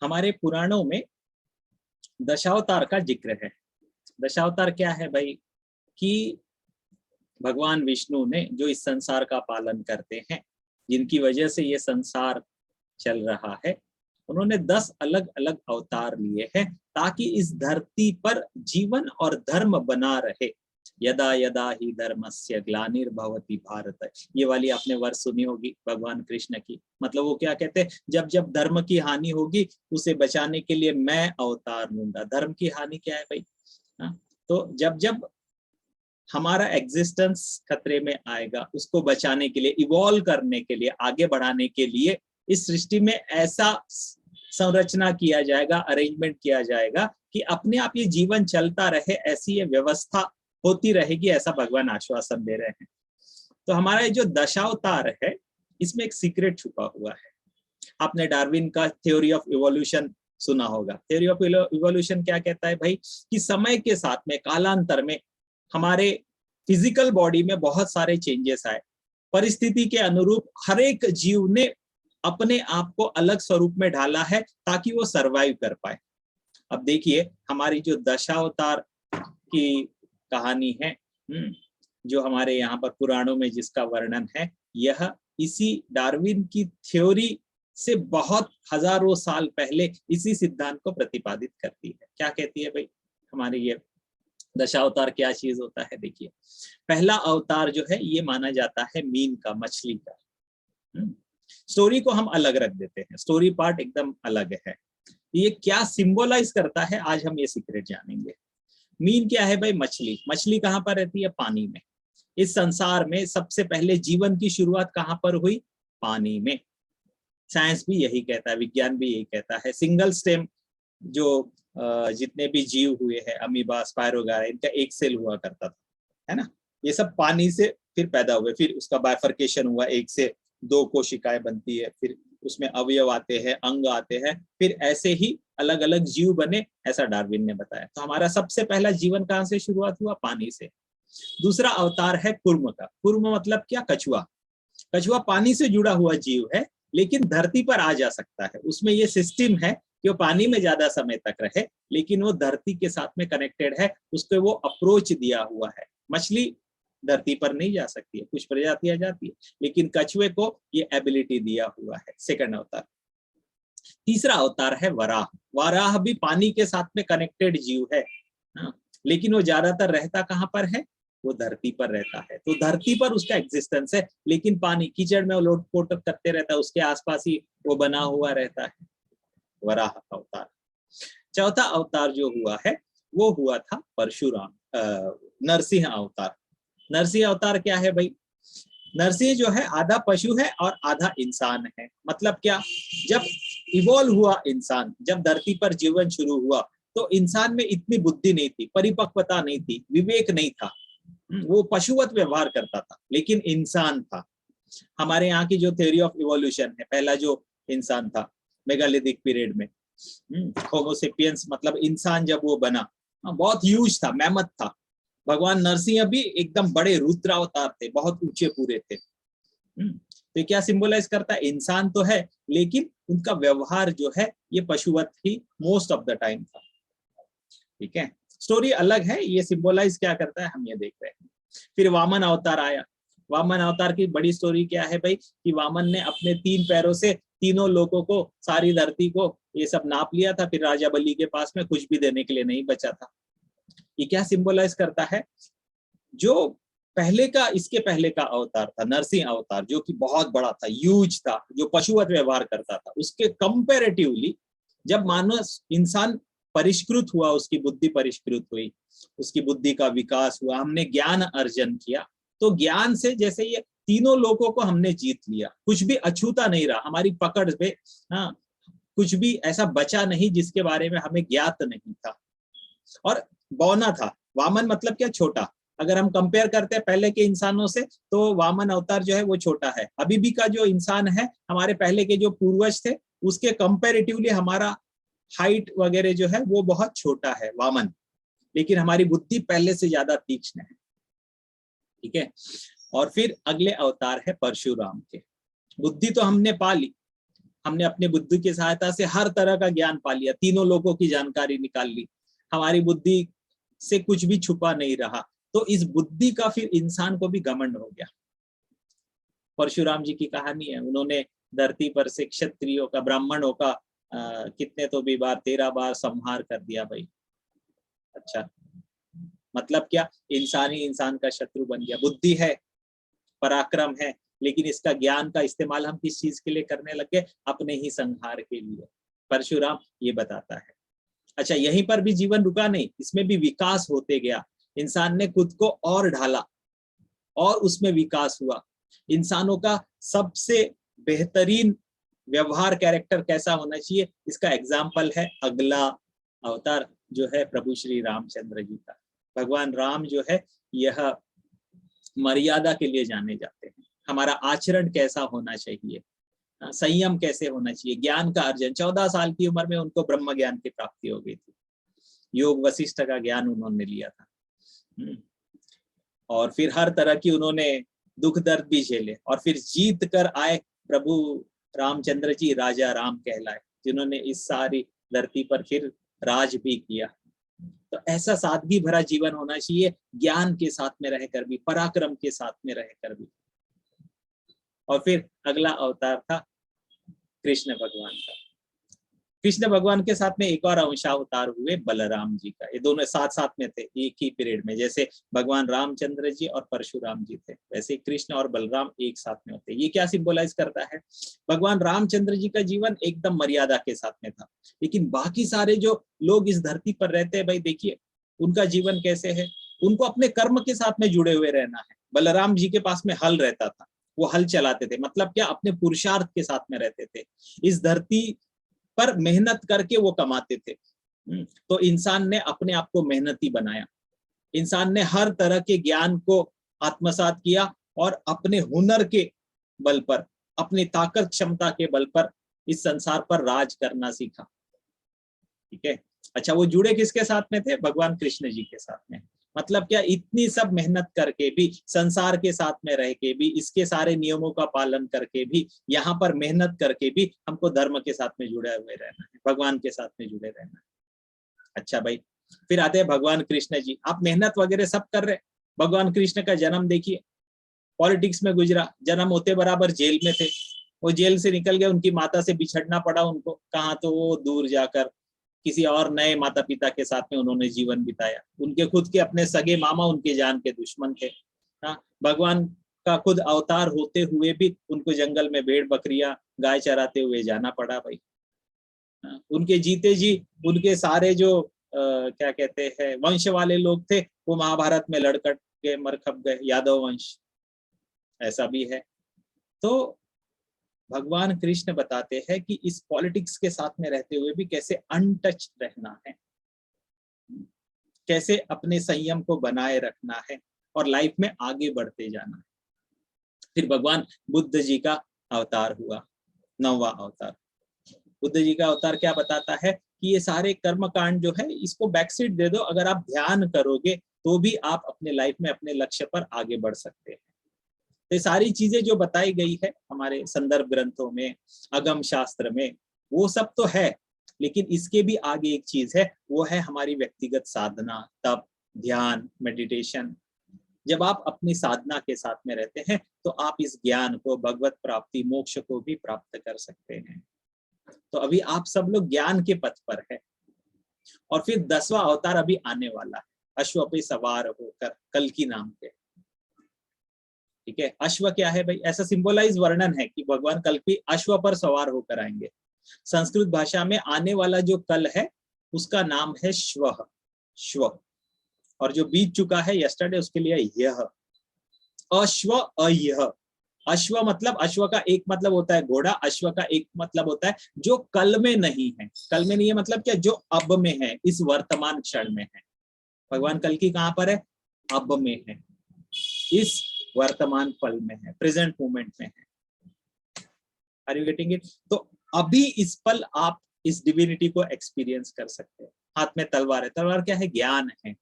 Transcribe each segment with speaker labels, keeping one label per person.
Speaker 1: हमारे पुराणों में दशावतार का जिक्र है। दशावतार क्या है भाई? कि भगवान विष्णु ने जो इस संसार का पालन करते हैं, जिनकी वजह से ये संसार चल रहा है, उन्होंने 10 अलग अलग अवतार लिए हैं ताकि इस धरती पर जीवन और धर्म बना रहे। यदा यदा ही धर्मस्य ग्लानिर्भवति भारत, ये वाली आपने वर्ष सुनी होगी भगवान कृष्ण की। मतलब वो क्या कहते हैं, जब जब धर्म की हानि होगी उसे बचाने के लिए मैं अवतार लूंगा। धर्म की हानि क्या है भाई? तो जब जब हमारा एग्जिस्टेंस खतरे में आएगा, उसको बचाने के लिए, इवॉल्व करने के लिए, आगे बढ़ाने के लिए इस सृष्टि में ऐसा संरचना किया जाएगा, अरेंजमेंट किया जाएगा कि अपने आप ये जीवन चलता रहे, ऐसी ये व्यवस्था होती रहेगी, ऐसा भगवान आश्वासन दे रहे हैं। तो हमारा ये जो दशावतार है, इसमें एक सीक्रेट छुपा हुआ है। आपने डार्विन का थ्योरी ऑफ इवोल्यूशन सुना होगा। थ्योरी ऑफ इवोल्यूशन क्या कहता है भाई? कि समय के साथ में, कालांतर में हमारे फिजिकल बॉडी में बहुत सारे चेंजेस आए। परिस्थिति के अनुरूप हर एक जीव ने अपने आप को अलग स्वरूप में ढाला है ताकि वो सरवाइव कर पाए। अब देखिए, हमारी जो दशावतार की कहानी है, जो हमारे यहाँ पर पुराणों में जिसका वर्णन है, यह इसी डार्विन की थ्योरी से बहुत हजारों साल पहले इसी सिद्धांत को प्रतिपादित करती है। क्या कहती है भाई हमारी ये दशावतार? क्या चीज होता है? देखिए, पहला अवतार जो है ये माना जाता है मीन का, मछली का। स्टोरी को हम अलग रख देते हैं, स्टोरी पार्ट एकदम अलग है। ये क्या सिंबलाइज करता है, आज हम ये सीक्रेट जानेंगे। मीन क्या है भाई? मछली। मछली कहाँ पर रहती है? पानी में। इस संसार में सबसे पहले जीवन की शुरुआत कहाँ पर हुई? पानी में। साइंस भी यही कहता है, विज्ञान भी यही कहता है। सिंगल स्टेम जो जितने भी जीव हुए हैं, अमीबा, स्पायरोगारा, इनका एक सेल हुआ करता था, है ना? ये सब पानी से फिर पैदा हुए, फिर उसका बाइफर्केशन हुआ, 1 से 2 कोशिकाएं बनती है, फिर उसमें अवयव आते हैं, अंग आते हैं, फिर ऐसे ही अलग अलग जीव बने, ऐसा डार्विन ने बताया। तो हमारा सबसे पहला जीवन कहाँ से शुरुआत हुआ? पानी से। दूसरा अवतार है कुर्म का। कुर्म मतलब क्या? कछुआ। कछुआ पानी से जुड़ा हुआ जीव है, लेकिन धरती पर आ जा सकता है। उसमें ये सिस्टम है कि वो पानी में ज्यादा समय तक रहे, लेकिन वो धरती के साथ में कनेक्टेड है, उसको वो अप्रोच दिया हुआ है। मछली धरती पर नहीं जा सकती है, कुछ प्रजातियां जाती है, लेकिन कछुए को ये एबिलिटी दिया हुआ है। सेकंड अवतार। तीसरा अवतार है वराह। वराह भी पानी के साथ में कनेक्टेड जीव है, लेकिन वो ज्यादातर रहता कहाँ पर है? वो धरती पर रहता है। तो धरती पर उसका एग्जिस्टेंस है, लेकिन पानी, कीचड़ में वो लोटपोट करते रहता है, उसके आसपास ही वो बना हुआ रहता है। वराह अवतार। चौथा अवतार जो हुआ है वो हुआ था परशुराम, नरसिंह अवतार। नरसिंह अवतार क्या है भाई? नरसिंह जो है आधा पशु है और आधा इंसान है। मतलब क्या? जब इवॉल्व हुआ इंसान, जब धरती पर जीवन शुरू हुआ, तो इंसान में इतनी बुद्धि नहीं थी, परिपक्वता नहीं थी, विवेक नहीं था, वो पशुवत व्यवहार करता था, लेकिन इंसान था। हमारे यहाँ की जो थ्योरी ऑफ इवोल्यूशन है, पहला जो इंसान था मेगालिथिक पीरियड में, होमोसेपियंस, मतलब इंसान जब वो बना, बहुत ह्यूज था, मैमथ था। भगवान नरसिंह भी एकदम बड़े रुद्रावतार थे, बहुत ऊंचे पूरे थे। तो क्या सिंबलाइज करता है? इंसान तो है, लेकिन उनका व्यवहार जो है ये पशुवत ही मोस्ट ऑफ द टाइम था। ठीक है, स्टोरी अलग है, ये सिंबलाइज क्या करता है हम ये देख रहे हैं। फिर वामन अवतार आया। वामन अवतार की बड़ी स्टोरी क्या है भाई? कि वामन ने अपने 3 पैरों से तीनों लोगों को, सारी धरती को ये सब नाप लिया था, फिर राजा बलि के पास में कुछ भी देने के लिए नहीं बचा था। ये क्या सिंबलाइज करता है? जो पहले का, इसके पहले का अवतार था नरसिंह अवतार, जो कि बहुत बड़ा था, ह्यूज था, जो पशुवत व्यवहार करता था, उसके कंपैरेटिवली जब मानव इंसान परिष्कृत हुआ, उसकी बुद्धि परिष्कृत हुई, उसकी बुद्धि का विकास हुआ, हमने ज्ञान अर्जन किया, तो ज्ञान से जैसे ये तीनों लोगों को हमने जीत लिया, कुछ भी अछूता नहीं रहा हमारी पकड़ पे। हाँ, कुछ भी ऐसा बचा नहीं जिसके बारे में हमें ज्ञात नहीं था, और बौना था। वामन मतलब क्या? छोटा। अगर हम कंपेयर करते हैं पहले के इंसानों से, तो वामन अवतार जो है वो छोटा है। अभी भी का जो इंसान है, हमारे पहले के जो पूर्वज थे, उसके कंपेरेटिवली हमारा हाइट वगैरह जो है वो बहुत छोटा है, वामन, लेकिन हमारी बुद्धि पहले से ज्यादा तीक्ष्ण है। ठीक है, और फिर अगले अवतार है परशुराम के। बुद्धि तो हमने पा ली, हमने अपने बुद्धि की सहायता से हर तरह का ज्ञान पा लिया, तीनों लोगों की जानकारी निकाल ली, हमारी बुद्धि से कुछ भी छुपा नहीं रहा। तो इस बुद्धि का फिर इंसान को भी घमंड हो गया। परशुराम जी की कहानी है, उन्होंने धरती पर से क्षत्रियों का, ब्राह्मणों का कितने तो भी बार 13 बार संहार कर दिया भाई। अच्छा, मतलब क्या? इंसान ही इंसान का शत्रु बन गया। बुद्धि है, पराक्रम है, लेकिन इसका ज्ञान का इस्तेमाल हम किस चीज के लिए करने लगे? अपने ही संहार के लिए। परशुराम ये बताता है। अच्छा, यहीं पर भी जीवन रुका नहीं, इसमें भी विकास होते गया। इंसान ने खुद को और ढाला और उसमें विकास हुआ। इंसानों का सबसे बेहतरीन व्यवहार, कैरेक्टर कैसा होना चाहिए, इसका एग्जाम्पल है अगला अवतार जो है प्रभु श्री रामचंद्र जी का। भगवान राम जो है यह मर्यादा के लिए जाने जाते हैं। हमारा आचरण कैसा होना चाहिए, संयम कैसे होना चाहिए, ज्ञान का अर्जन। 14 साल की उम्र में उनको ब्रह्म ज्ञान की प्राप्ति हो गई थी। योग वशिष्ठ का ज्ञान उन्होंने लिया था। और फिर हर तरह की उन्होंने दुख दर्द भी झेले, और फिर जीत कर आए प्रभु रामचंद्र जी, राजा राम कहलाए, जिन्होंने इस सारी धरती पर फिर राज भी किया। तो ऐसा सादगी भरा जीवन होना चाहिए, ज्ञान के साथ में रहकर भी, पराक्रम के साथ में रहकर भी। और फिर अगला अवतार था कृष्ण भगवान का। कृष्ण भगवान के साथ में एक और अंशावतार हुए बलराम जी का। ये दोनों साथ साथ में थे एक ही पीरियड में। जैसे भगवान रामचंद्र जी और परशुराम जी थे, वैसे कृष्ण और बलराम एक साथ में होते। ये क्या सिंबलाइज करता है? भगवान रामचंद्र जी का जीवन एकदम मर्यादा के साथ में था, लेकिन बाकी सारे जो लोग इस धरती पर रहते हैं भाई, देखिए उनका जीवन कैसे है। उनको अपने कर्म के साथ में जुड़े हुए रहना है। बलराम जी के पास में हल रहता था, वो हल चलाते थे, मतलब क्या, अपने पुरुषार्थ के साथ में रहते थे। इस धरती पर मेहनत करके वो कमाते थे। तो इंसान ने अपने आप को मेहनती बनाया। इंसान ने हर तरह के ज्ञान को आत्मसात किया और अपने हुनर के बल पर, अपनी ताकत क्षमता के बल पर इस संसार पर राज करना सीखा। ठीक है। अच्छा, वो जुड़े किसके साथ में थे? भगवान कृष्ण जी के साथ में। मतलब क्या, इतनी सब मेहनत करके भी, संसार के साथ में रह के भी, इसके सारे नियमों का पालन करके भी, यहाँ पर मेहनत करके भी हमको धर्म के साथ में जुड़े हुए रहना है, भगवान के साथ में जुड़े रहना है। अच्छा भाई, फिर आते हैं भगवान कृष्ण जी। आप मेहनत वगैरह सब कर रहे। भगवान कृष्ण का जन्म देखिए, पॉलिटिक्स में गुजरा। जन्म होते बराबर जेल में थे, वो जेल से निकल गए, उनकी माता से बिछड़ना पड़ा उनको। कहाँ, तो वो दूर जाकर किसी और नए माता पिता के साथ में उन्होंने जीवन बिताया। उनके खुद के अपने सगे मामा उनके जान के दुश्मन थे। हाँ, भगवान का खुद अवतार होते हुए भी उनको जंगल में भेड़ बकरियां गाय चराते हुए जाना पड़ा भाई। हाँ, उनके जीते जी उनके सारे जो क्या कहते हैं वंश वाले लोग थे, वो महाभारत में लड़कट के मर खप गए, यादव वंश, ऐसा भी है। तो भगवान कृष्ण बताते हैं कि इस पॉलिटिक्स के साथ में रहते हुए भी कैसे अनटच रहना है, कैसे अपने संयम को बनाए रखना है और लाइफ में आगे बढ़ते जाना है। फिर भगवान बुद्ध जी का अवतार हुआ, 9वां अवतार। बुद्ध जी का अवतार क्या बताता है कि ये सारे कर्म कांड जो है इसको बैकसीट दे दो, अगर आप ध्यान करोगे तो भी आप अपने लाइफ में अपने लक्ष्य पर आगे बढ़ सकते हैं। तो सारी चीजें जो बताई गई है हमारे संदर्भ ग्रंथों में, अगम शास्त्र में, वो सब तो है, लेकिन इसके भी आगे एक चीज है, वो है हमारी व्यक्तिगत साधना, तप, ध्यान, मेडिटेशन। जब आप अपनी साधना के साथ में रहते हैं तो आप इस ज्ञान को, भगवत प्राप्ति, मोक्ष को भी प्राप्त कर सकते हैं। तो अभी आप सब लोग ज्ञान के पथ पर है। और फिर 10वां अवतार अभी आने वाला है, अश्व पे सवार होकर, कल्कि नाम पे। ठीक है, अश्व क्या है भाई? ऐसा सिंबलाइज वर्णन है कि भगवान कल्कि अश्व पर सवार होकर आएंगे। संस्कृत भाषा में आने वाला जो कल है उसका नाम है श्वः, श्व। और जो बीत चुका है यस्टरडे, उसके लिए यह। अश्व अयह। अश्व मतलब, अश्व का एक मतलब होता है घोड़ा, अश्व का एक मतलब होता है जो कल में नहीं है। कल में नहीं है मतलब क्या? जो अब में है, इस वर्तमान क्षण में है। भगवान कल्कि कहाँ पर है? अब में है, इस वर्तमान पल में है, प्रेजेंट मोमेंट में है। Are you getting it? तो अभी इस पल आप इस डिविनिटी को एक्सपीरियंस कर सकते हैं। हाथ में तलवार है। तलवार क्या है? ज्ञान है।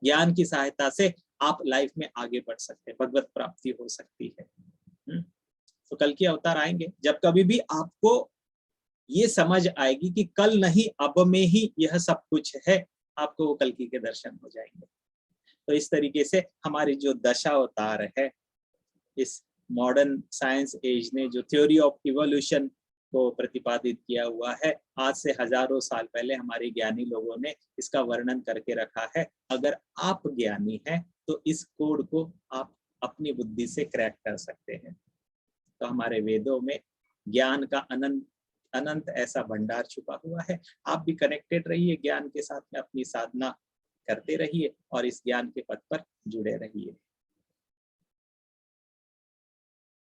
Speaker 1: ज्ञान की सहायता से आप लाइफ में आगे बढ़ सकते हैं, भगवत प्राप्ति हो सकती है। तो कल की अवतार आएंगे। जब कभी भी आपको ये समझ आएगी कि कल नहीं अब में ही यह सब कुछ है, आपको वो कल्कि के दर्शन हो जाएंगे। तो इस तरीके से हमारी जो दशावतार है, इस मॉडर्न साइंस एज ने जो थ्योरी ऑफ इवोल्यूशन को प्रतिपादित किया हुआ है, आज से हजारों साल पहले हमारे ज्ञानी लोगों ने इसका वर्णन करके रखा है। अगर आप ज्ञानी हैं तो इस कोड को आप अपनी बुद्धि से क्रैक कर सकते हैं। तो हमारे वेदों में ज्ञान का अनंत अनंत ऐसा भंडार छुपा हुआ है। आप भी कनेक्टेड रहिए ज्ञान के साथ में, अपनी साधना करते रहिए और इस ज्ञान के पथ पर जुड़े रहिए।